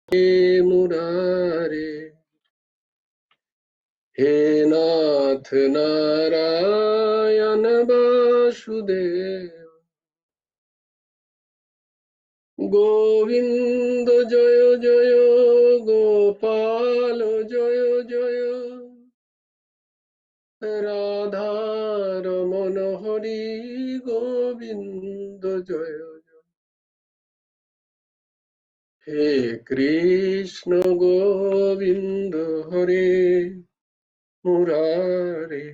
হে মুরারে, হে নাথ নারায়ণ বাসুদেব, গোবিন্দ জয় জয়, গোপাল জয় জয়, রাধারমণ হরি গোবিন্দ জয় জয়। হে কৃষ্ণ গোবিন্দ হরে মুরারে,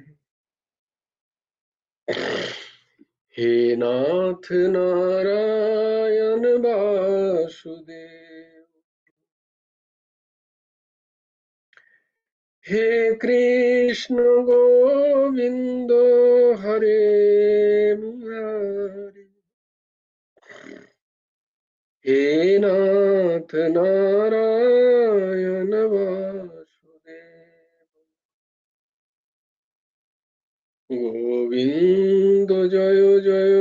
হে নাথ নারায়ণ বাসুদেব, হে কৃষ্ণ গোবিন্দ হরে মুরারি, হে নাথ নারায়ণ বাসুদেব, গোবিন্দ জয় জয়,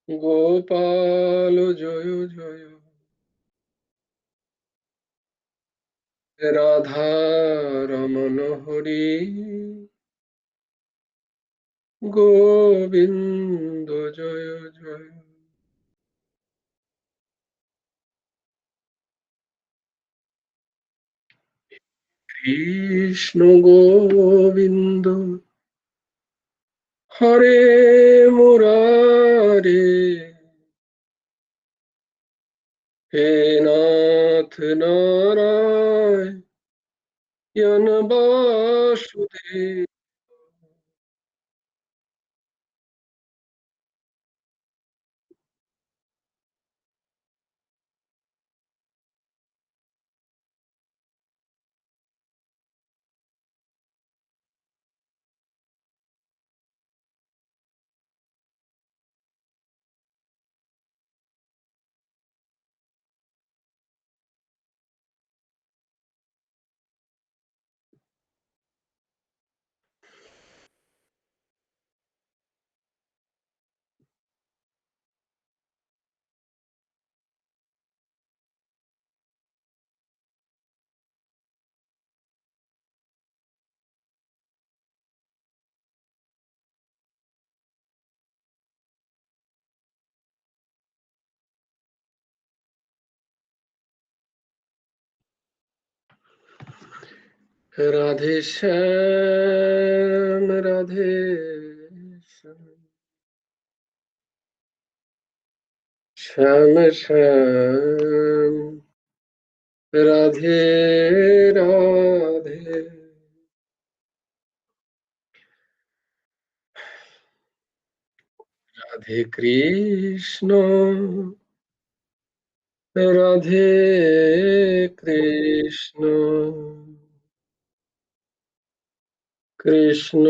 গোপাল জয় জয়, রাধা রমণ হরি গোবিন্দ জয় জয়। কৃষ্ণ গোবিন্দ হরে মুরারে, হে নাথ নারায়ণ বাসুদেব, রাধে শ্যাম রাধে শ্যাম, শ্যাম শ্যাম রাধে রাধে, রাধে কৃষ্ণ রাধে কৃষ্ণ, কৃষ্ণ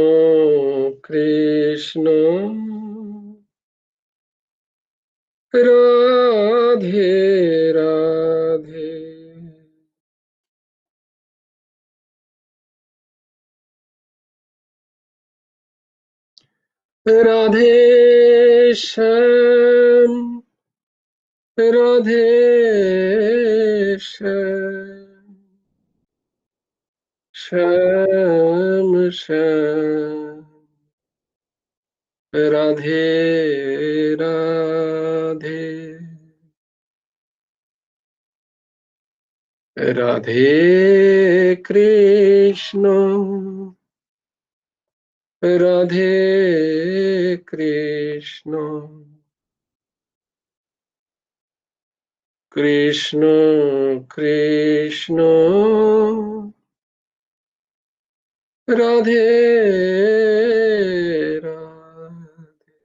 কৃষ্ণ রাধে রাধে, রাধে শ্যাম রাধে শ্যাম, শ্যাম শ্যাম রাধে রাধে, রাধে কৃষ্ণ রাধে কৃষ্ণ, কৃষ্ণ কৃষ্ণ রাধে রাধে,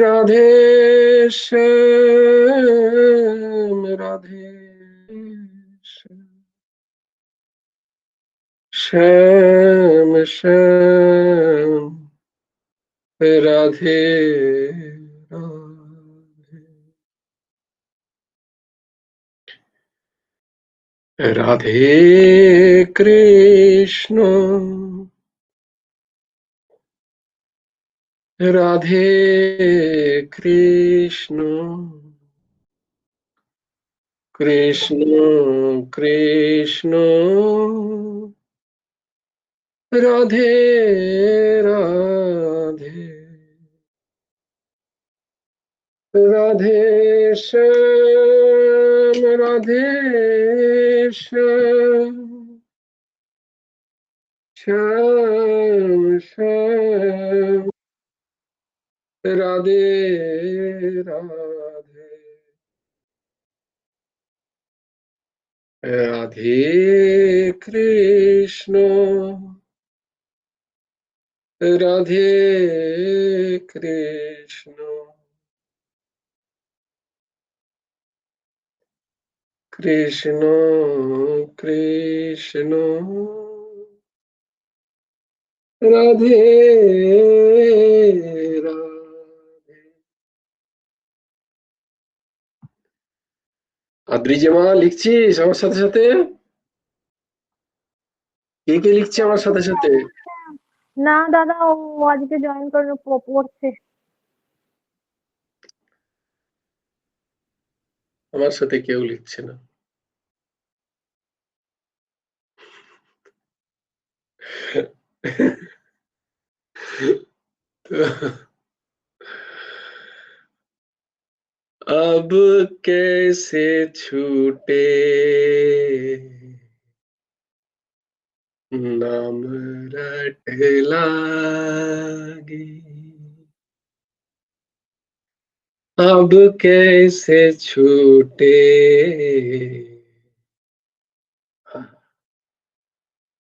রাধে শ্যাম রাধে শ্যাম, শ্যাম শ্যাম রাধে রাধে, রাধে কৃষ্ণ রাধে কৃষ্ণ, কৃষ্ণ কৃষ্ণ রাধে রাধে রাধে শ্যাম রাধে শ্যাম শ্যাম শ্যাম রাধে রাধে রাধে কৃষ্ণ রাধে কৃষ্ণ কৃষ্ণ কৃষ্ণ রাধে রাধে। আদ্রিজমা লিখছিস আমার সাথে সাথে? কে কে লিখছে আমার সাথে সাথে? না দাদা, ও আজকে জয়েন করে পড়ছে। আমার সাথে কেউ লিখছে না। अब कैसे छूटे नाम रट लागी, अब कैसे छूटे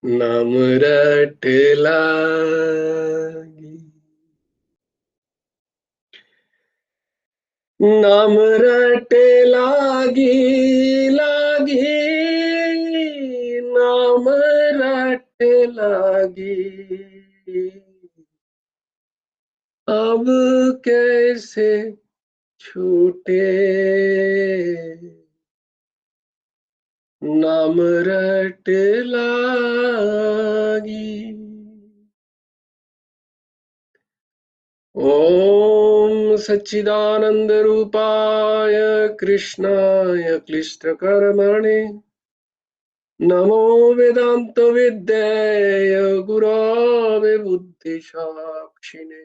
नाम रट लागी, नाम रट लागी लागी, नाम रट लागी, अब कैसे छूटे नाम रट लागी। ओम सच्चिदानंद रूपाय कृष्णाय क्लिष्टकर्मणे नमो वेदांत विद्याय गुरवे बुद्धिसाक्षिणे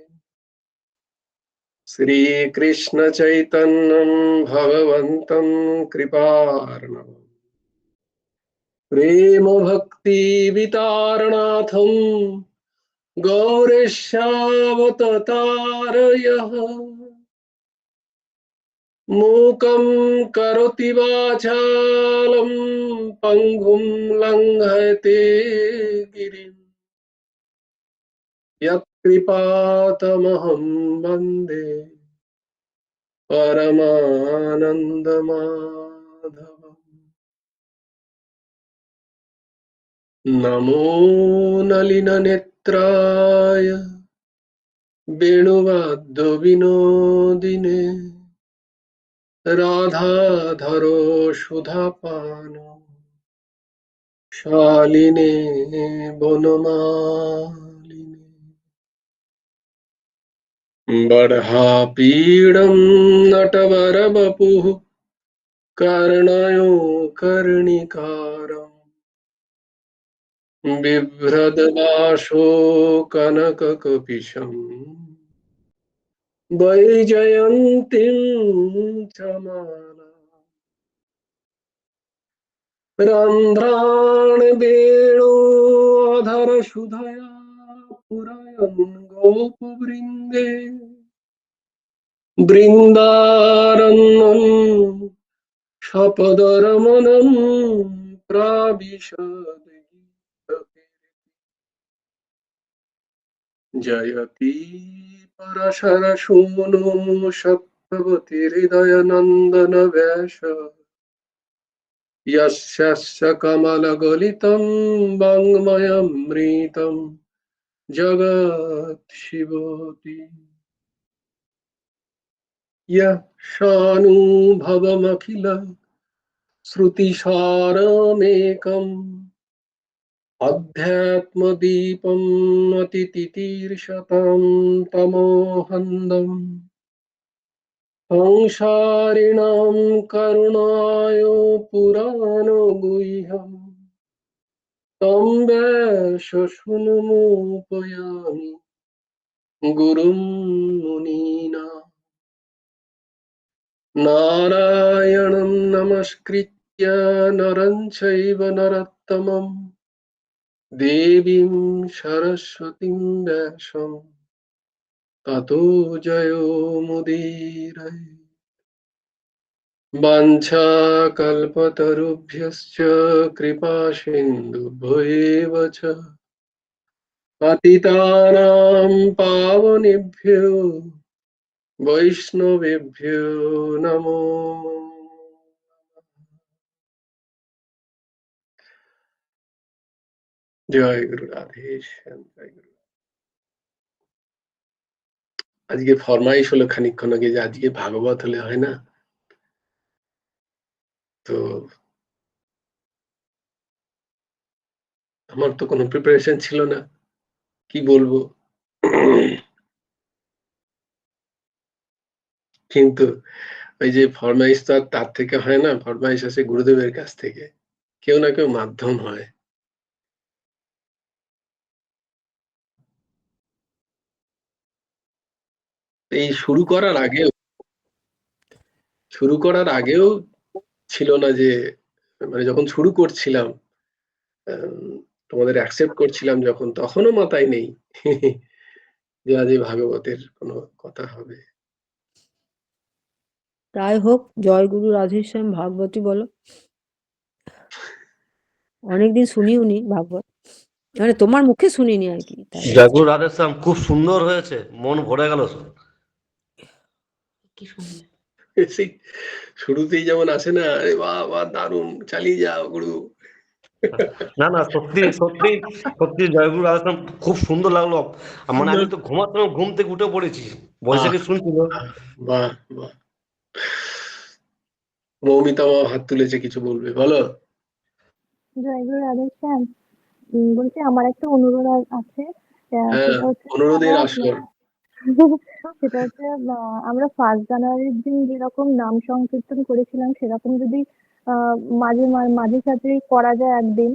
श्रीकृष्ण चैतन्यं भगवन्तं कृपार्णवम् प्रेम भक्ति वितारणार्थं गौरेशावतारयः मूकं करोति वाचालं पङ्गुं लङ्घयते गिरिं यत्कृपातमहं वन्दे परमानन्दमाधवम्। नमो नलिननेत्राय वेणुवाद्यविनोदिने राधाधरो सुधापानो शालिने वनमालिने बर्हापीडं नटवरवपुः कर्णयो कर्णिकारम् बिभ्रददाशो कनककपिशम् वैजयन्तीं च माला रन्ध्राणवेणोऽधरसुधया पुरयन् गोपवृन्दे बृन्दारण्यं सपदरमणं प्राविशद् जयति परशरसूनो सत्यवती हृदयनन्दन व्यास यस्य कमलगलितं वाङ्मयमृतं जगत्शिवति यः सानुभवमखिल श्रुतिसारमेकम् अध्यात्मदीपम् अतितितीर्षतां तमोहन्दम् সংসারিণাম করুণায় পুরাণগুহ্যম তম ব্যাস শৃণুমুপয়ামি গুরুম মুনীনাম। নারায়ণং নমস্কৃত্য নরং চৈব নরোত্তমং দেবীং সরস্বতীং ব্যাসং ততো জয়মুদীরয়ে। वाञ्छाकल्पतरुभ्यश्च कृपासिन्धुभ्यैव च पतितानां पावनेभ्यो वैष्णवेभ्यो नमो। জয় গুরু রাধেশ্যাম, জয় গুরু। আজকে ফরমাইশ হলো খানিকক্ষণ আগে যে আজকে ভাগবত হলে হয় না, তো আমার তো কোনো প্রিপারেশন ছিল না, কি বলবো। কিন্তু ওই যে ফরমাইশ তো আর তার থেকে হয় না, ফরমাইশ আসে গুরুদেবের কাছ থেকে, কেউ না কেউ মাধ্যম হয়। এই শুরু করার আগেও ছিল না যে, মানে যখন শুরু করছিলাম, তোমাদের অ্যাকসেপ্ট করছিলাম যখন, তখনও মাথায় নেই যে আজ এই ভাগবতের কোনো কথা হবে। তাই হোক, জয় গুরু রাধেশ্যাম। ভাগবতী বলো। অনেকদিন শুনিও নি ভাগবত, মানে তোমার মুখে শুনিনি আর কি, তাই জয়গুরু রাধেশ্যাম, খুব সুন্দর হয়েছে, মন ভরে গেল। কি শুনলে? সেই শুরুতেই যেমন আসে না, আরে বাহ বাহ দারুণ, চালিয়ে যাও গুরু। না না, সত্যি সত্যি সত্যি জয়গুরু রাধেশ্যাম, খুব সুন্দর লাগলো। মানে আমি তো ঘুমাচ্ছিলাম, ঘুম থেকে উঠে পড়েছি, বৈশাখী শুনছিল। বাহ বাহ। মৌমিতা মা হাত তুলেছে, কিছু বলবে বলো। জয়গুরু রাধেশ্যাম। বলছি আমার একটা অনুরোধ আছে। হ্যাঁ, সেটা হচ্ছে যে অনুরোধের আমরা আসর। সেটা হচ্ছে আমরা 1 জানুয়ারির দিন যেরকম নাম সংকীর্তন করেছিলাম সেরকম যদি মাঝে মাঝে সাঝে করা যায় একদিন।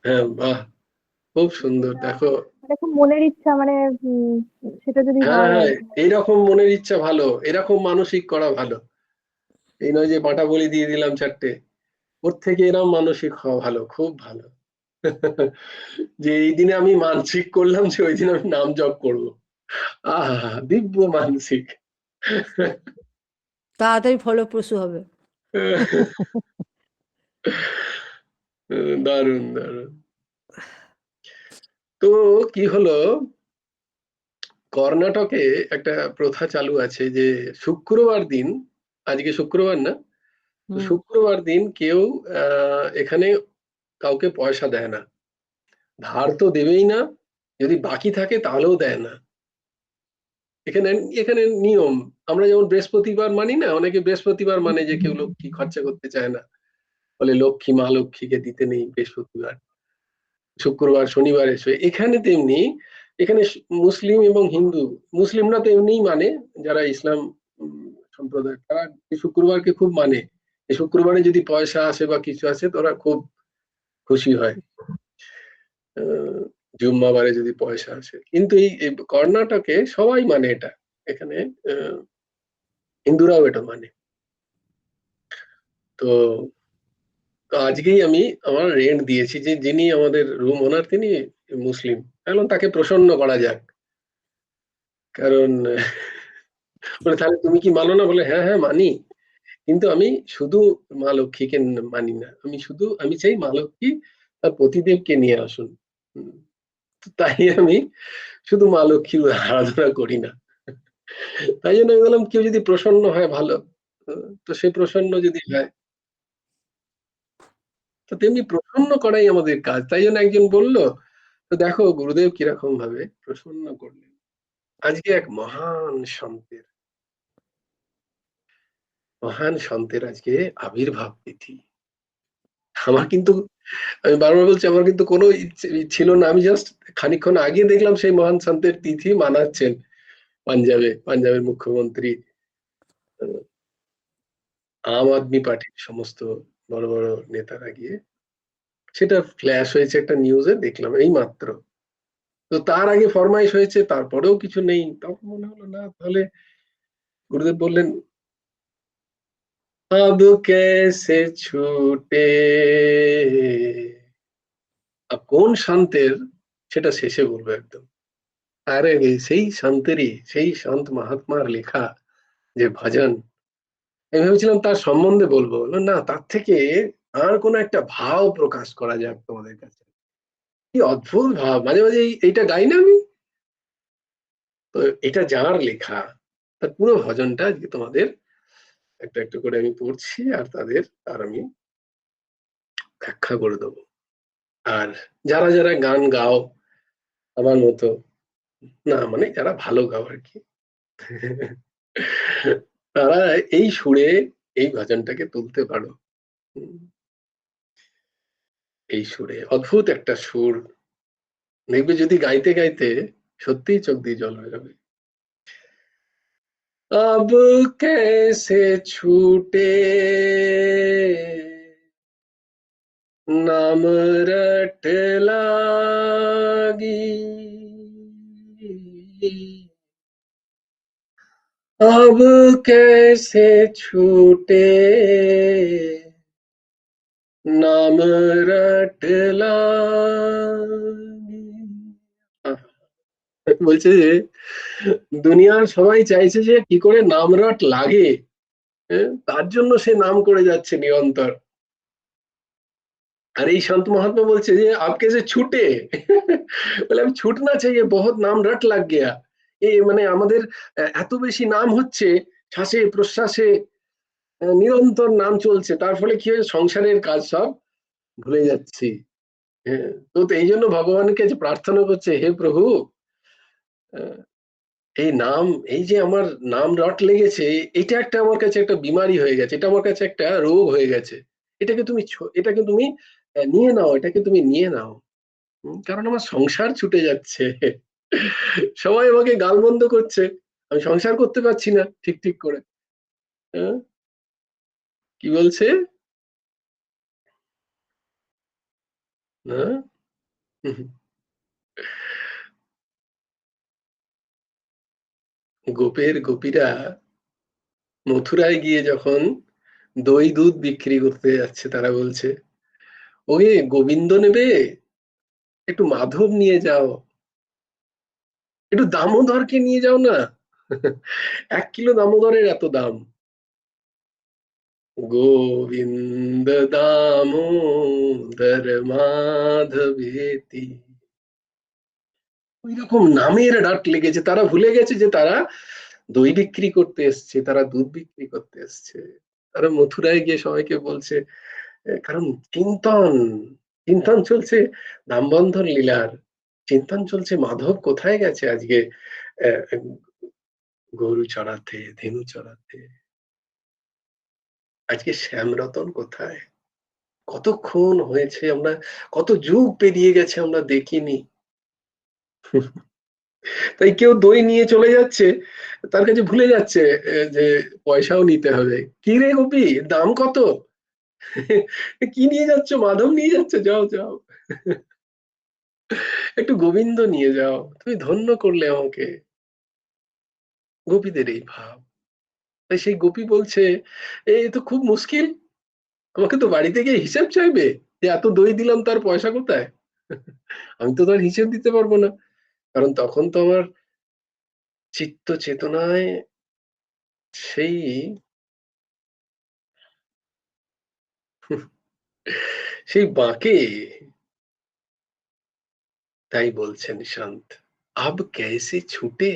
হ্যাঁ বাহ, খুব সুন্দর। দেখো, মানে খুব মনের ইচ্ছা, মানে সেটা যদি হ্যাঁ হয় আর হ্যাঁ, কি। এইরকম মনের ইচ্ছা ভালো, এরকম মানসিক করা ভালো। এই নয় যে বাটা বলি দিয়ে দিলাম 4টে, ওর থেকে এরকম মানসিক হওয়া ভালো, খুব ভালো। যে এই দিনে আমি মানসিক করলাম যে ওই দিন আমি নাম জপ করবো, আহা দিব্য মানসিক। তাড়াতাড়ি ফলপ্রসূ হবে। দারুণ দারুণ। তো কি হলো, কর্ণাটকে একটা প্রথা চালু আছে যে শুক্রবার দিন, আজকে শুক্রবার না, তো শুক্রবার দিন কেউ এখানে কাউকে পয়সা দেয় না, ধার তো দেবেই না, যদি বাকি থাকে তাহলেও দেয় না। এখানে এখানে নিয়ম। আমরা যেমন বৃহস্পতিবার মানি না, অনেকে বৃহস্পতিবার মানে যে কেউ লক্ষ্মী খরচা করতে চায় না, বলে লক্ষ্মী মা লক্ষ্মীকে দিতে নেই বৃহস্পতিবার, শুক্রবার শনিবার এসে। এখানে তেমনি, এখানে মুসলিম এবং হিন্দু, মুসলিমরা তো এমনিই মানে, যারা ইসলাম সম্প্রদায়, তারা এই শুক্রবারকে খুব মানে। এই শুক্রবারে যদি পয়সা আসে বা কিছু আসে তোরা খুব খুশি হয়, জুম্মাবারে যদি পয়সা আসে। কিন্তু এই কর্ণাটকে সবাই মানে এটা, এখানে হিন্দুরাও এটা মানে। তো তো আজকেই আমি আমার রেন্ট দিয়েছি, যে যিনি আমাদের রুম ওনার তিনি মুসলিম, এখন তাকে প্রসন্ন করা যাক। কারণ বলে তাহলে তুমি কি মানো না, বলে হ্যাঁ হ্যাঁ মানি, কিন্তু আমি শুধু মা লক্ষ্মীকে মানি না, আমি চাই মা লক্ষ্মী তার পতিদেবকে নিয়ে আসুন। তো তাই আমি শুধু মা লক্ষ্মীর আরাধনা করি না। তাই জন্য আমি বললাম কেউ যদি প্রসন্ন হয় ভালো, তো সে প্রসন্ন যদি হয়, তো তেমনি প্রসন্ন করাই আমাদের কাজ। তাই জন্য একজন বলল, তো দেখো গুরুদেব কিরকম ভাবে প্রসন্ন করলেন। আজকে এক মহান সন্তের আজকে আবির্ভাব তিথি। আমার কিন্তু, আমি বারবার বলছি, আমার কিন্তু কোনো ইচ্ছে ছিল না, আমি জাস্ট খানিকক্ষণ আগে দেখলাম সেই মহান সন্তের তিথি মানাচ্ছেন পাঞ্জাবের মুখ্যমন্ত্রী আম আদমি পার্টির সমস্ত বড় বড় নেতারা গিয়ে, সেটা ফ্ল্যাশ হয়েছে একটা নিউজে, দেখলাম এই মাত্র। তো তার আগে ফরমাইশ হয়েছে, তারপরেও কিছু নেই। তখন মনে হলো না, তাহলে গুরুদেব বললেন আব কেসে ছুটে, কোন শান্তের সেটা শেষে বলবো একদম। তার আগে সেই শান্তেরই, সেই শান্ত মহাত্মার লেখা যে ভজন, আমি ভেবেছিলাম তার সম্বন্ধে বলবো, না তার থেকে আর কোনো একটা ভাব প্রকাশ করা যাক তোমাদের কাছে। কি অদ্ভুত ভাব, মাঝে মাঝে এইটা গাই না আমি, তো এটা যার লেখা, তার পুরো ভজনটা আজকে তোমাদের একটা একটা করে আমি পড়ছি, আর আমি ব্যাখ্যা করে দেবো। আর যারা যারা গান গাও আমার মতো, না মানে যারা ভালো গাও আর কি, তারা এই সুরে এই ভজনটাকে তুলতে পারো। এই সুরে অদ্ভুত একটা সুর, দেখবে যদি গাইতে গাইতে সত্যিই চোখ দিয়ে জল হয়ে যাবে। अब कैसे छूटे नाम रट लागी, अब कैसे छूटे नाम रट लागी। বলছে যে দুনিয়ার সবাই চাইছে যে কি করে নামরট লাগে, তার জন্য সে নাম করে যাচ্ছে নিরন্তর। আর এই সন্ত মহাত্মা বলছে যে আপকে যে ছুটে, বলে আমি ছুটনা চাইয়ে বহুত নাম রট লাগ গিয়া। মানে আমাদের এত বেশি নাম হচ্ছে, শ্বাসে প্রশ্বাসে নিরন্তর নাম চলছে, তার ফলে কি হয়েছে, সংসারের কাজ সব ভুলে যাচ্ছি। হ্যাঁ, তো এই জন্য ভগবানকে যে প্রার্থনা করছে, হে প্রভু, এই নাম, এই যে আমার নাম রট লেগেছে, এটা একটা আমার কাছে একটা বিমারি হয়ে গেছে, এটা আমার কাছে একটা রোগ হয়ে গেছে। এটাকে তুমি নিয়ে নাও, এটাকে তুমি নিয়ে নাও। কারণ আমার সংসার ছুটে যাচ্ছে। সবাই আমাকে গালমন্দ করছে, আমি সংসার করতে পারছি না ঠিক ঠিক করে। কি বলছে না, গোপীরা মথুরায় গিয়ে যখন দই দুধ বিক্রি করতে যাচ্ছে, তারা বলছে ওই গোবিন্দ নেবে, একটু মাধব নিয়ে যাও, একটু দামোদরকে নিয়ে যাও না। 1 কিলো দামোদরের এত দাম। গোবিন্দ দামোদর মাধবেতি, ওই রকম নামের ডাক লেগেছে, তারা ভুলে গেছে যে তারা দই বিক্রি করতে এসছে, তারা দুধ বিক্রি করতে এসছে। তারা মথুরায় গিয়ে সবাইকে বলছে, কারণ চিন্তন চিন্তন চলছে দামবন্ধন লীলার, চিন্তন চলছে মাধব কোথায় গেছে আজকে গরু চড়াতে, ধেনু চড়াতে, আজকে শ্যামরতন কোথায়, কতক্ষণ হয়েছে, আমরা কত যুগ পেরিয়ে গেছে আমরা দেখিনি। তাই কেউ দই নিয়ে চলে যাচ্ছে, তার কাছে ভুলে যাচ্ছে যে পয়সাও নিতে হবে। কি রে গোপী, দাম কত? কি নিয়ে যাচ্ছ? মাধব নিয়ে যাচ্ছে, যাও যাও, একটু গোবিন্দ নিয়ে যাও, তুমি ধন্য করলে আমাকে। গোপীদের এই ভাব। তাই সেই গোপী বলছে, এই তো খুব মুশকিল, আমাকে তো বাড়িতে গিয়ে হিসেব চাইবে যে এত দই দিলাম, তার পয়সা কোথায়? আমি তো তার হিসেব দিতে পারবো না, কারণ তখন তো আমার চিত্ত চেতনায় সেই সেই বাঁকে। তাই বলছেন শান্ত, আব कैसे ছুটে,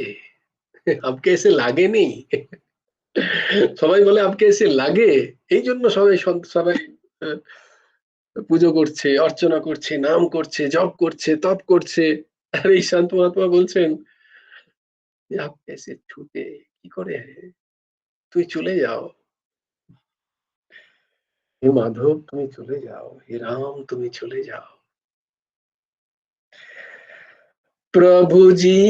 আব कैसे লাগে নেই। সবাই বলে আব कैसे লাগে, এই জন্য সবাই পুজো করছে, অর্চনা করছে, নাম করছে, জপ করছে, তপ করছে। আর এই শান্ত মহাত্মা বলছেন আব कैसे ছুটে, কি করে তুই চলে যাও, হে মাধব তুমি চলে যাও, হে রাম তুমি চলে যাও। प्रभु जी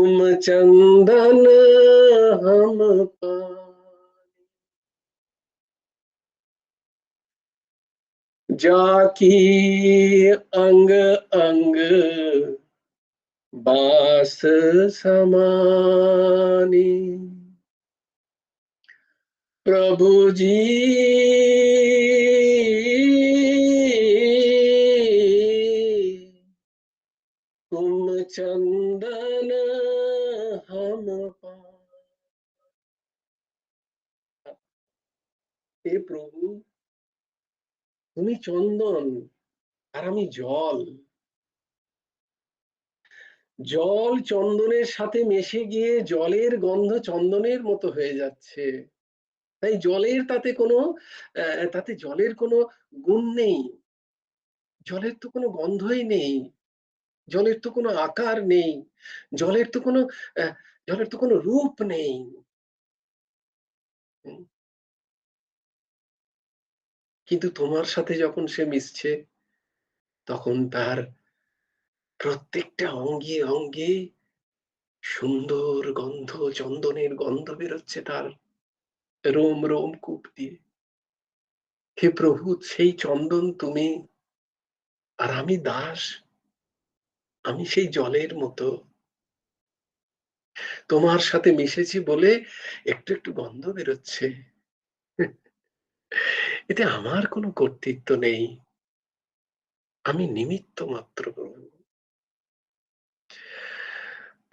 तुम चंदन हम पानी, जाकी अंग अंग बास समानी, प्रभु जी तुम चंदन हम पानी। हे प्रभु তুমি চন্দন আর আমি জল। জল চন্দনের সাথে মিশে গিয়ে জলের গন্ধ চন্দনের মতো হয়ে যাচ্ছে। তাই জলের তাতে জলের কোনো গুণ নেই, জলের তো কোনো গন্ধই নেই, জলের তো কোনো আকার নেই, জলের তো কোনো জলের তো কোনো রূপ নেই। কিন্তু তোমার সাথে যখন সে মিশছে তখন তার প্রত্যেকটা অঙ্গে অঙ্গে সুন্দর গন্ধ, চন্দনের গন্ধ বেরোচ্ছে তার রোম রোম কূপ দিয়ে। হে প্রভু সেই চন্দন তুমি, আর আমি দাস, আমি সেই জলের মতো। তোমার সাথে মিশেছি বলে একটু একটু গন্ধ বেরোচ্ছে, এতে আমার কোনো কর্তৃত্ব নেই, আমি নিমিত্ত মাত্র।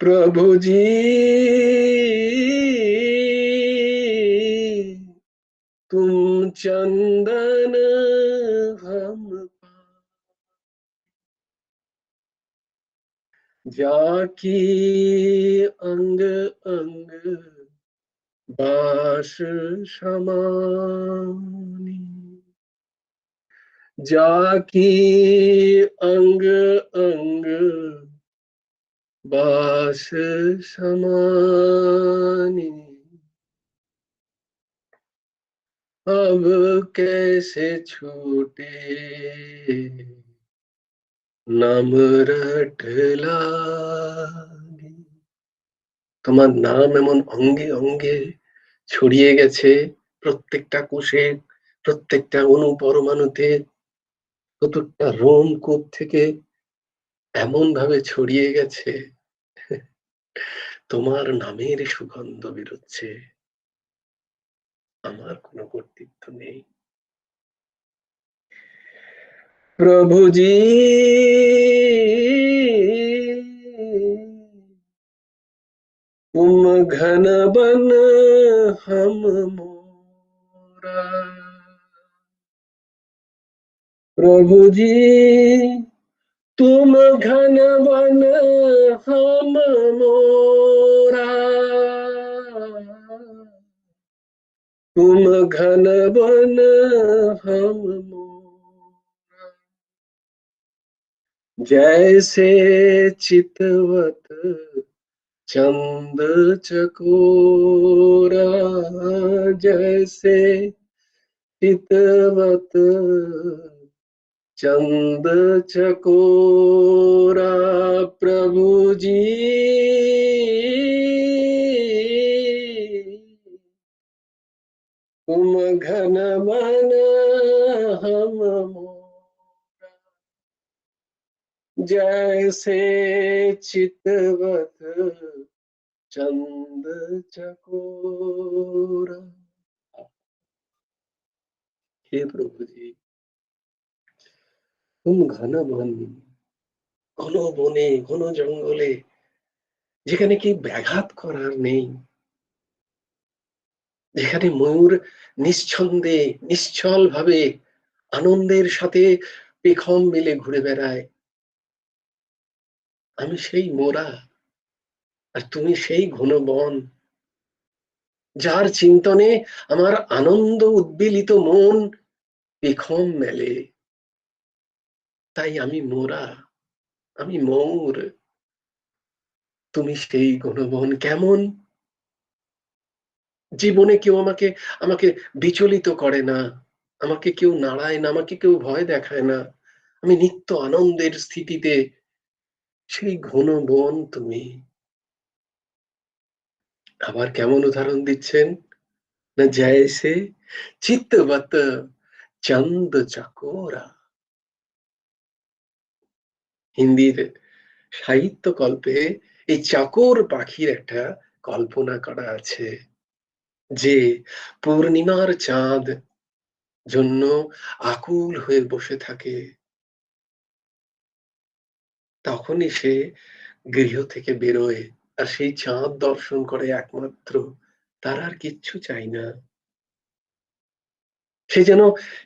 প্রভু প্রভুজি तुम चंदन हम जाकी अंग अंग बास समानी, जाकी अंग अंग बास समानी, अब कैसे छूटे नाम रटलागी। তোমার নাম এমন অঙ্গে অঙ্গে ছড়িয়ে গেছে, প্রত্যেকটা কোষে, প্রত্যেকটা অণু পরমাণুতে, প্রত্যেকটা রোমকূপ থেকে এমন ভাবে ছড়িয়ে গেছে, তোমার নামের সুগন্ধ বেরোচ্ছে, আমার কোনো কর্তৃত্ব নেই। প্রভুজি तुम घन बन हम मोरा, प्रभु जी तुम घन बन हम मोरा, तुम घन बन हम मोरा, जैसे चितवत चंद चकोरा, जैसे चितवत चंद चकोरा, प्रभु जी तुम घन मन हम मोरा, जैसे चितवत चंद चकोरा। हे प्रभु जी तुम घन बन, ঘন বনে ঘন জঙ্গলে যেখানে কি ব্যাঘাত করার নেই, যেখানে ময়ূর নিশ্ছন্দে নিশ্চল ভাবে আনন্দের সাথে পেখম মেলে ঘুরে বেড়ায়, আমি সেই মোরা আর তুমি সেই ঘন বন, যার চিন্তনে আমার আনন্দ উদ্বেলিত মন পেখম মেলে। তাই আমি মোরা, আমি ময়ূর, তুমি সেই ঘনবন। কেমন জীবনে কেউ আমাকে আমাকে বিচলিত করে না, আমাকে কেউ নাড়ায় না, আমাকে কেউ ভয় দেখায় না, আমি নিত্য আনন্দের স্থিতিতে, সেই ঘন বন তুমি। আবার কেমন উদাহরণ দিচ্ছেন না, জয়সে চিতবত চন্দ চকোরা। হিন্দির সাহিত্য কল্পে এই চাকর পাখির একটা কল্পনা করা আছে, যে পূর্ণিমার চাঁদ জন্য আকুল হয়ে বসে থাকে। তখনই সে গৃহ থেকে বেরোয় আর সেই চাঁদ দর্শন করে একমাত্র, তার আর কিচ্ছু চাই না। সে যেন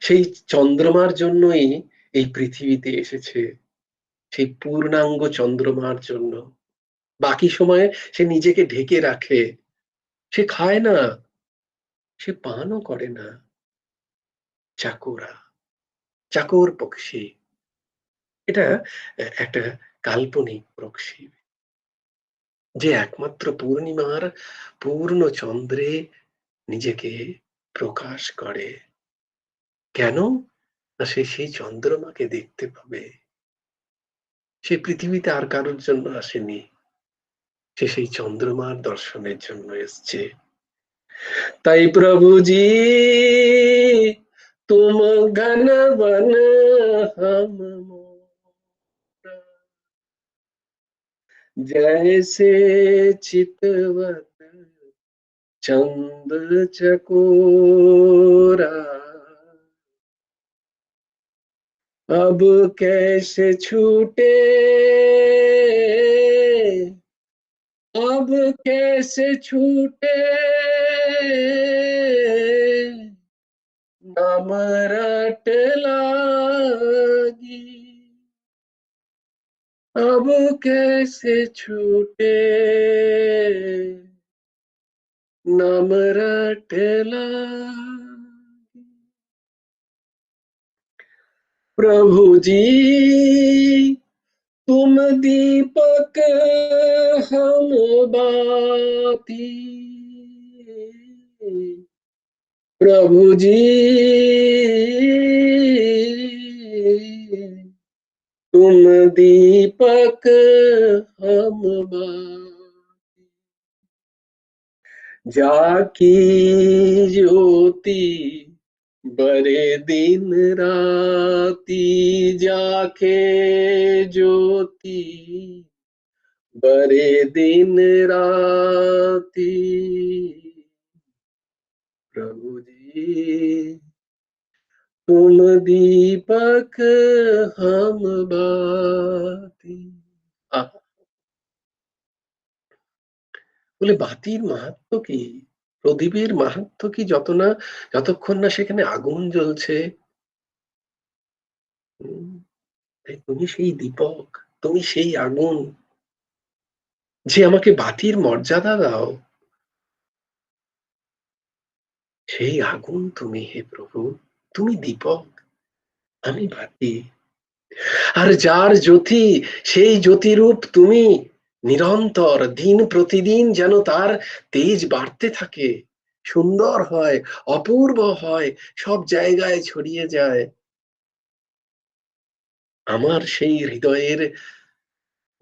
সেই চন্দ্রমার জন্যই এই পৃথিবীতে এসেছে, সেই পূর্ণাঙ্গ চন্দ্রমার জন্য। বাকি সময়ে সে নিজেকে ঢেকে রাখে, সে খায় না, সে পানও করে না। চাকরা, চাকর পক্ষী, এটা একটা কাল্পনিক পক্ষী, যে একমাত্র পূর্ণিমার পূর্ণ চন্দ্রে নিজেকে প্রকাশ করে। কেন না, সে সেই চন্দ্রমাকে দেখতে পাবে। সে পৃথিবীতে আর কারোর জন্য আসেনি, সে সেই চন্দ্রমার দর্শনের জন্য এসছে। তাই প্রভুজি তুম ঘন বন হাম মোরা, जैसे चितवत चंद चकोरा, अब कैसे छूटे, अब कैसे छूटे नाम रट लागी, अब कैसे छूटे नाम रट लागी। प्रभु जी तुम दीपक हम बाती, प्रभु जी तुम दीपक हम बाती, जाकी ज्योति बरे दिन राती, जाके ज्योति बरे दिन राती, प्रभु जी तुम दीपक हम बाती। বলে বাতির মাহাত্ম্য কি, প্রদীপের মাহাত্ম্য কি, যতক্ষণ না সেখানে আগুন জ্বলছে। তাই তুমি সেই দীপক, তুমি সেই আগুন, যে আমাকে বাতির মর্যাদা দাও। সেই আগুন তুমি হে প্রভু, তুমি দীপক, আমি বাতি। আর যার জ্যোতি, সেই জ্যোতিরূপ তুমি, নিরন্তর দিন প্রতিদিন যেন তার তেজ বাড়তে থাকে, সুন্দর হয়, অপূর্ব হয়, সব জায়গায় ছড়িয়ে যায়। আমার সেই হৃদয়ের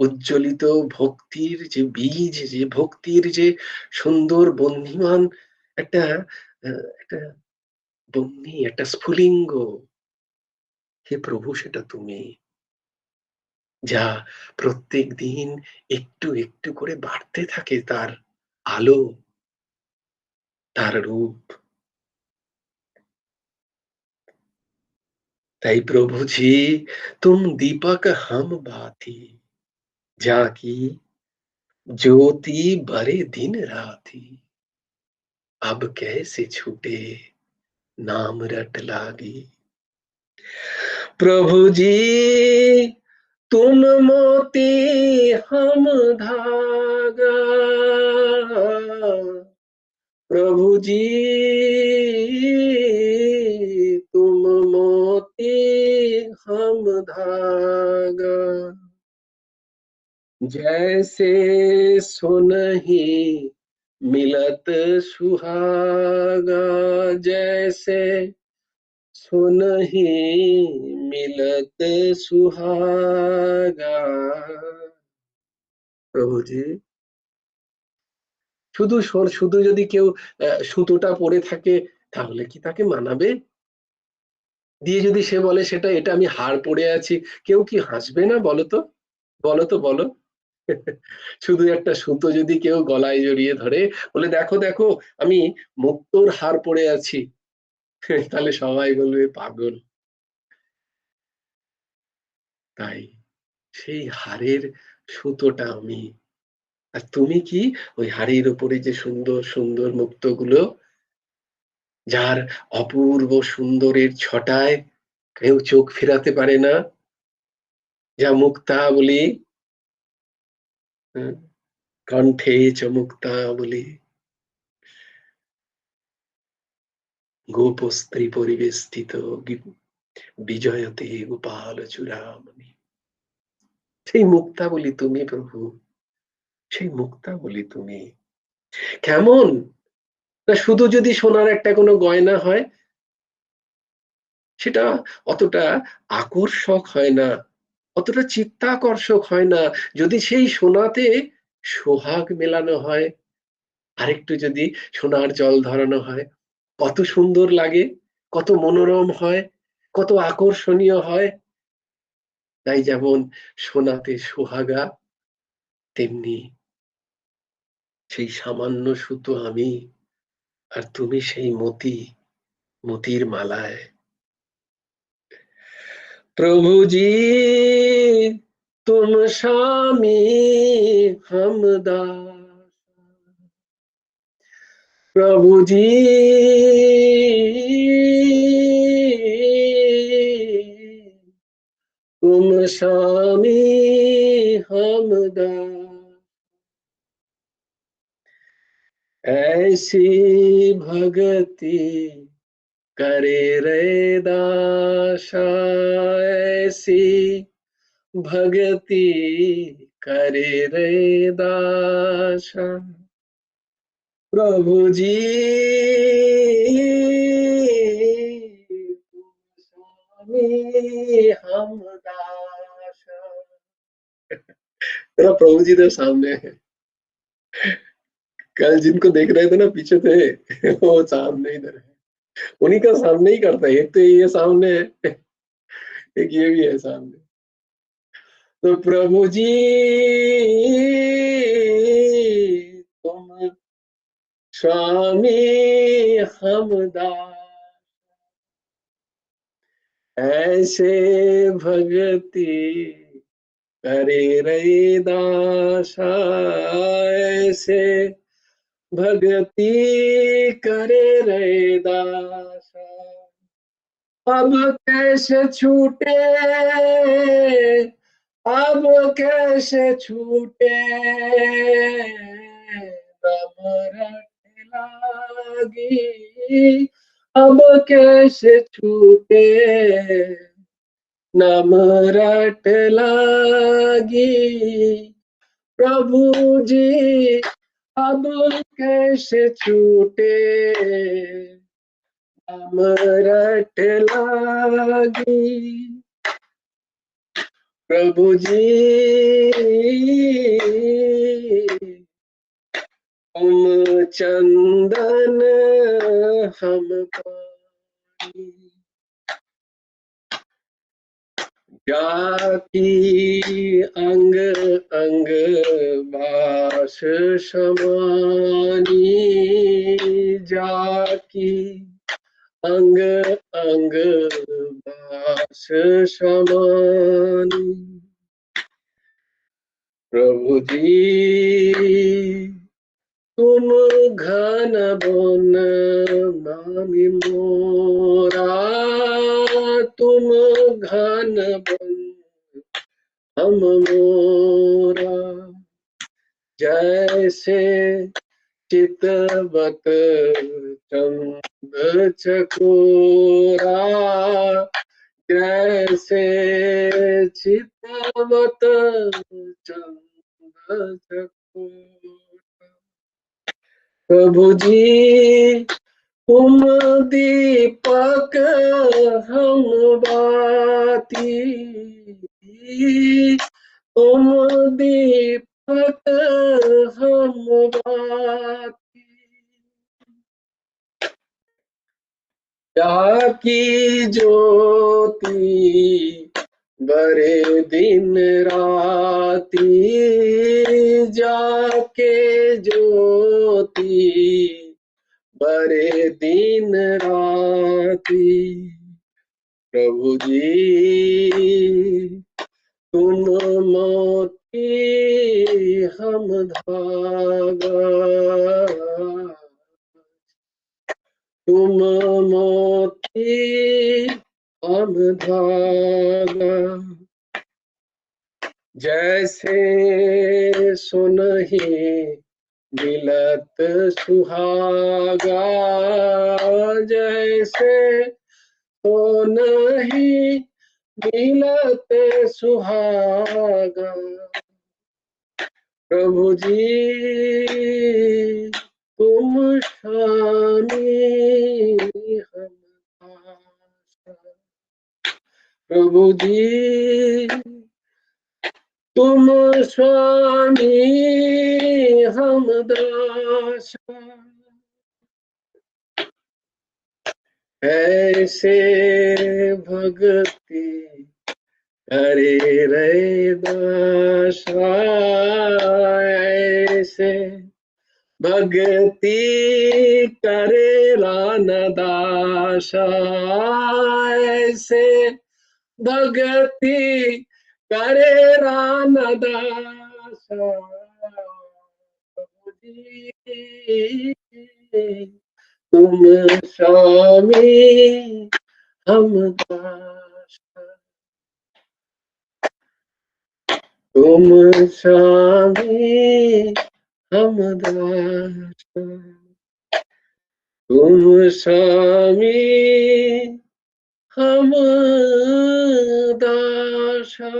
উজ্জ্বলিত ভক্তির যে বীজ, যে ভক্তির যে সুন্দর বহ্নিমান একটা একটা বহ্নি, একটা স্ফুলিঙ্গ, হে প্রভু সেটা তুমি, যা প্রত্যেক দিন একটু একটু করে বাড়তে থাকে তার আলো, তার রূপ। তাই প্রভু জি তুম দীপক হাম বাতি, जाकी ज्योति बरे दिन राती, अब कैसे छूटे नाम रट लागी। प्रभु जी तुम मोती हम धागा, प्रभु जी तुम मोती हम धागा, जैसे सुनहि मिलत सुहागा, जैसे सुनहि मिलत सुहागा। प्रभु जी শুধু যদি কেউ সুতোটা পরে থাকে তাহলে কি তাকে মানাবে? দিয়ে যদি সে বলে এটা আমি হার পরে আছি, কেউ কি হাসবে না? বলো তো, বলো। শুধু একটা সুতো যদি কেউ গলায় জড়িয়ে ধরে, বলে দেখো দেখো আমি মুক্তোর হার পরে আছি, তাহলে সবাই বলবে পাগল। তাই সেই হারের সুতোটা আমি, আর তুমি কি ওই হাড়ির উপরে যে সুন্দর সুন্দর মুক্তোগুলো, যার অপূর্ব সুন্দরের ছটায় কেউ চোখ ফেরাতে পারে না, যা মুক্তাবলী, কণ্ঠে চ মুক্তাবলী, গোপস্ত্রী পরিবেষ্টিত বিজয়তে গোপাল চূড়ামণি। সেই মুক্তাবলী তুমি প্রভু, সেই মুক্তাবলী তুমি। কেমন না, শুধু যদি সোনার একটা কোনো গয়না হয় সেটা অতটা আকর্ষক হয় না, অতটা চিত্তাকর্ষক হয় না। যদি সেই সোনাতে সোহাগ মেলানো হয়, আরেকটু যদি সোনার জল ধরানো হয়, কত সুন্দর লাগে, কত মনোরম হয়, কত আকর্ষণীয় হয়। তাই যেমন সোনাতে সোহাগা, তেমনি সেই সামান্য সুতো আমি, আর তুমি সেই মতির মালায়। प्रभु जी तुम स्वामी हम दास, प्रभु जी तुम स्वामी हम दास, ऐसी भगति करे रे दासा, ऐसी भगति करे रे दासा, प्रभु जी स्वामी हम दासा। तेरा प्रभु जी तो सामने है, कल जिनको देख रहे थे ना पीछे थे, वो सामने इधर है, उन्हीं का सामने ही करता है। एक तो ये सामने है, एक ये भी है सामने। तो प्रभु जी तुम स्वामी हम दास, ऐसे भगति करे रे दासा, ऐसे भगति करे रे दासा। अब कैसे छूटे, अब कैसे छूटे, नमरत लागी, अब कैसे छूटे, नमरत लागी, प्रभु जी अब कैसे छूटे, नमरत लागी, प्रभु जी तुम चंदन हम पानी, जाकी अंग अंग बास समानी, जाकी अंग अंग बास समानी, प्रभु जी तुम घन बन मामी मोरा, तुम घन बन हम मोरा, जैसे चितवत चंद चकोरा, जैसे चितवत चंद चकोरा, प्रभु जी तुम दीपक हम बाती, तुम दीपक हक हम बाकी जाकी ज्योति बरे दिन राती जाके ज्योति बरे दिन राती प्रभु जी तुम मोती हम धागा तुम मोती हम धागा जैसे सुनहि मिलत सुहागा जैसे सुनहि मिलत सुहागा प्रभु जी तुम स्वामी हम आशा प्रभु जी तुम स्वामी हम दासा ऐसे भक्ति करे रे दासा ऐसे भक्ति करे रान दासा ऐसे भक्ति करे रान दासा तुम स्वामी हम दासा तुम स्वामी हम दासा तुम स्वामी हम दासा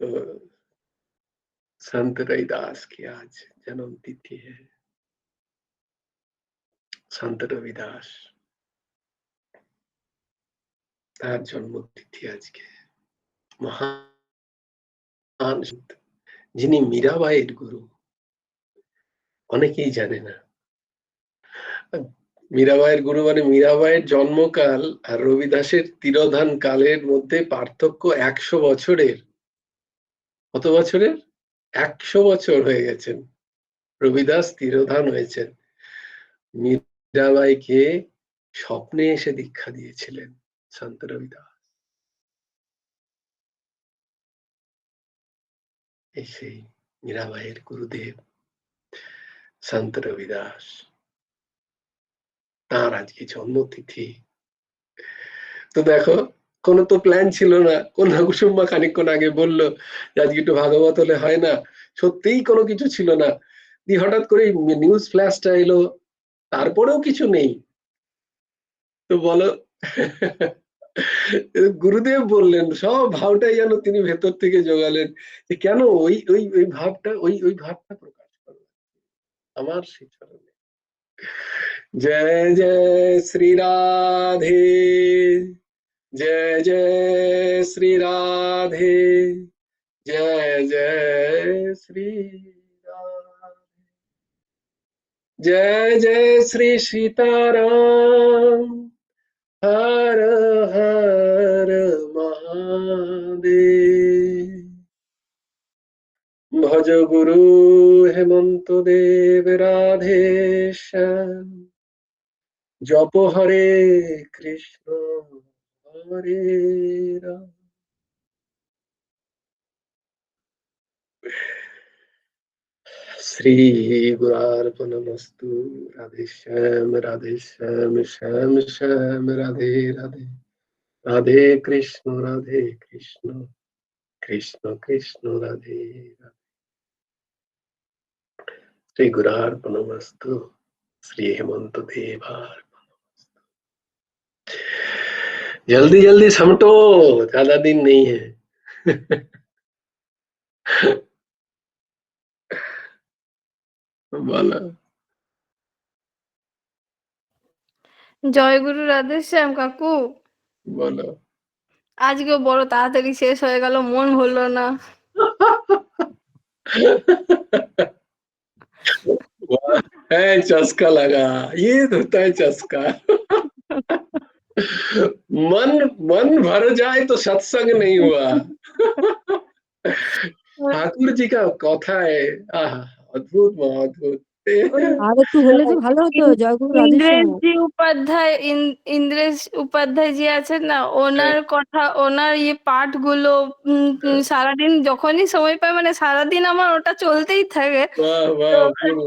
तो संत रविदास की आज जन्म तिथि है संत रविदास তার জন্মতিথি আজকে মহান সন্ত যিনি মীরাবাইয়ের গুরু অনেকেই জানে না মীরাবাইয়ের গুরু মানে মীরাবাইয়ের জন্মকাল আর রবিদাসের তিরোধান কালের মধ্যে পার্থক্য 100 বছরের কত বছরের 100 বছর হয়ে গেছেন রবিদাস তিরোধান হয়েছেন মীরাবাইকে স্বপ্নে এসে দীক্ষা দিয়েছিলেন সন্ত রবিদাস এই সেই মীরাবাইয়ের গুরুদেব সন্ত রবিদাস তার আজকে জন্মতিথি তো দেখো কোনো তো প্ল্যান ছিল না কন্যা কুসুম্বা খানিকক্ষণ আগে বললো যে আজকে একটু ভাগবত হলে হয় না সত্যিই কোনো কিছু ছিল না দিয়ে হঠাৎ করে নিউজ ফ্ল্যাশটা এলো তারপরেও কিছু নেই তো বলো গুরুদেব বললেন সব ভাবটাই যেন তিনি ভেতর থেকে জোগালেন যে কেন ওই ওই ওই ভাবটা ওই ভাবটা প্রকাশ করো আমার সেই চরণে जय जय श्री राधे जय जय श्री राधे जय जय श्री राधे जय जय श्री सीताराम हर हर महादेव भज गुरु हेमंत देव राधे श्याम जप हरे कृष्ण हरे राम श्री गुरुर्पणमस्तु राधे श्याम श्याम श्याम राधे राधे राधे कृष्ण कृष्ण कृष्ण राधे राधे श्री गुरुर्पणमस्तु श्री हेमंत देवार्पणमस्तु जल्दी जल्दी समटो ज्यादा दिन नहीं है बोला জয় গুরু রাধেশ্যাম কাকু। বলো। আজকেও বড় তাড়াতাড়ি শেষ হয়ে গেল, মন ভরলো না। वाह! है चस्का लगा, ये होता है चस्का। मन मन भर जाए तो सत्संग नहीं हुआ। ঠাকুর জি কা কথায় আহা! অদ্ভুত মহা অদ্ভুত। আর একটু হলে তো ভালো হতো, জয়গুরু রাধেশ্যাম। ইন্দ্রেশজি উপাধ্যায়, ইন্দ্রেশ উপাধ্যায় জি আছেন না, ওনার কথা, ওনার পাঠগুলো সারাদিন যখনই সময় পাই, মানে সারাদিন আমার ওটা চলতেই থাকে। বাহ! তো বাহ! অপূর্ব।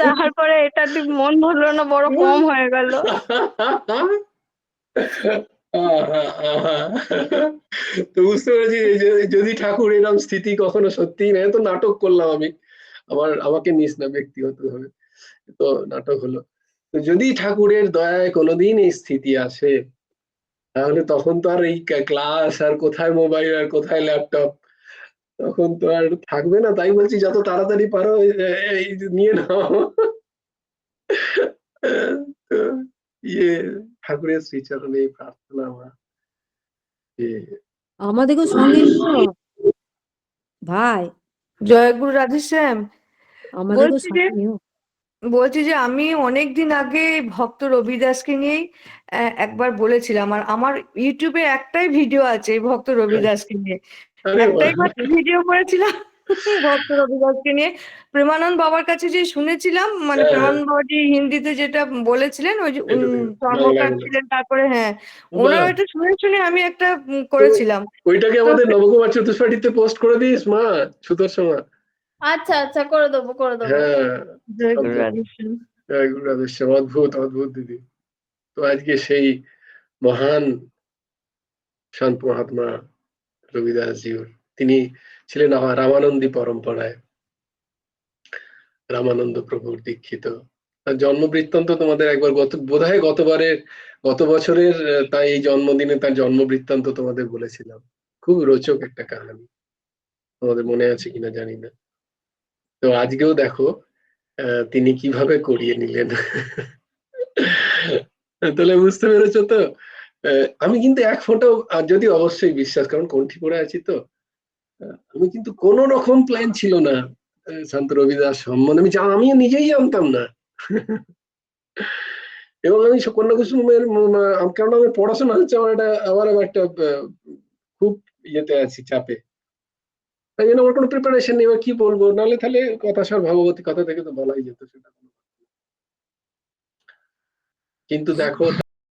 তারপরে এটা মন ভরলো না, বড় কম হয়ে গেল। আহা! আহা! তো বুঝতে পেরেছি যদি ঠাকুর এরকম স্থিতি কখনো সত্যিই নেয়, তো নাটক করলাম আমি। আমাকে নিস না ব্যক্তিগতভাবে। তো নাটক হলো। তো যদি ঠাকুরের দয়ায় কোনোদিন এই স্থিতি আসে, তাহলে তখন তো আর এই ক্লাস আর কোথায় মোবাইল আর কোথায় ল্যাপটপ, তখন তো আর থাকবে না। তাই বলছি যত তাড়াতাড়ি পারো এই নিয়ে নাও। তো ইয়ে ঠাকুরের শ্রীচরণে এই প্রার্থনা আমার যে আমাদেরকেও সঙ্গে নিও ভাই, জয়গুরু রাধেশ্যাম, আমাদেরকেও বলছি যে সঙ্গে নিও। আমি অনেকদিন আগে ভক্ত রবিদাসকে নিয়েই একবার বলেছিলাম, আর আমার ইউটিউবে একটাই ভিডিও আছে এই ভক্ত রবিদাসকে নিয়ে। আরে একটাই বাহ! মাত্র ভিডিও করেছিলাম ভক্ত রবিদাসকে নিয়ে। প্রেমানন্দ বাবার কাছে যে শুনেছিলাম, মানে হ্যাঁ, হ্যাঁ, প্রেমানন্দ বাবাজি হিন্দিতে যেটা বলেছিলেন, ওই যে এটুকু চর্মকার বাংলায় বলে। ছিলেন, তারপরে হ্যাঁ ওনার বাহ! ওইটা শুনে শুনে আমি একটা তো করেছিলাম। ওইটাকে তো আমাদের নবকুমার চতুষ্পাঠীতে পোস্ট করে দিস মা, সুদর্শনা। আচ্ছা আচ্ছা, করে দেবো করে দেবো। হ্যাঁ, জয় সব গুরু জায়গায়। রাধেশ্যাম। জয় গুরু রাধেশ্যাম। অদ্ভুত, অদ্ভুত দিদি। তো আজকে সেই মহান সন্ত মহাত্মা রবিদাস জিউর, তিনি ছিলেন রামানন্দী পরম্পরায়, রামানন্দ প্রভুর দীক্ষিত। তার জন্ম বৃত্তান্ত তোমাদের একবার বোধহয় গত বছরের তাই এই জন্মদিনে তার জন্ম বৃত্তান্ত তোমাদের বলেছিলাম। খুব রোচক একটা কাহিনী, তোমাদের মনে আছে কিনা জানি না। তো আজকেও দেখো তিনি কিভাবে করিয়ে নিলেন। তাহলে বুঝতে পেরেছো তো। আমি কিন্তু এক ফোঁটাও, যদি অবশ্যই বিশ্বাস, কারণ কণ্ঠী পড়ে আছি তো, আমি কিন্তু কোন রকম প্ল্যান ছিল না সন্ত রবিদাস সম্বন্ধে। আমিও নিজেই জানতাম না। এবং আমি কন্যা কুসুমের কারণ আমার পড়াশোনা হচ্ছে, আমার একটা খুব ইয়েতে আছি, চাপে। তাই জন্য আমার কোনো প্রিপারেশন নেই। এবার কি বলবো, নাহলে তাহলে কথাসার ভাগবতী কথা থেকে তো বলাই যেত সেটা। কিন্তু দেখো